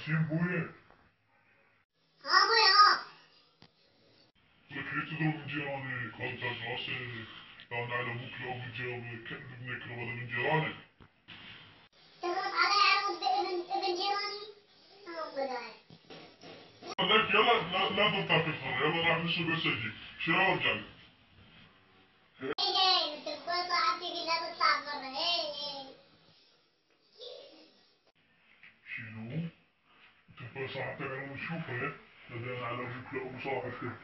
ياسين بويا. ها بويا. لك هي تضرب من جيرانك هل تاج راسك؟ يعني على ابوك لو بتجاوب كلب ابنك لو هذا من جيرانك. تضرب علي على ابن جيراني؟ هم بداية. لك يلا لا تنطق في الخرة، يلا راح نشرب اسجي شو ارجع لك. هي تقول صاحبتي لا تطلع برا. هي شنو؟ تبغى صاحبتك انا نشوفها؟ بدأنا على ابوك لو صاحبتك.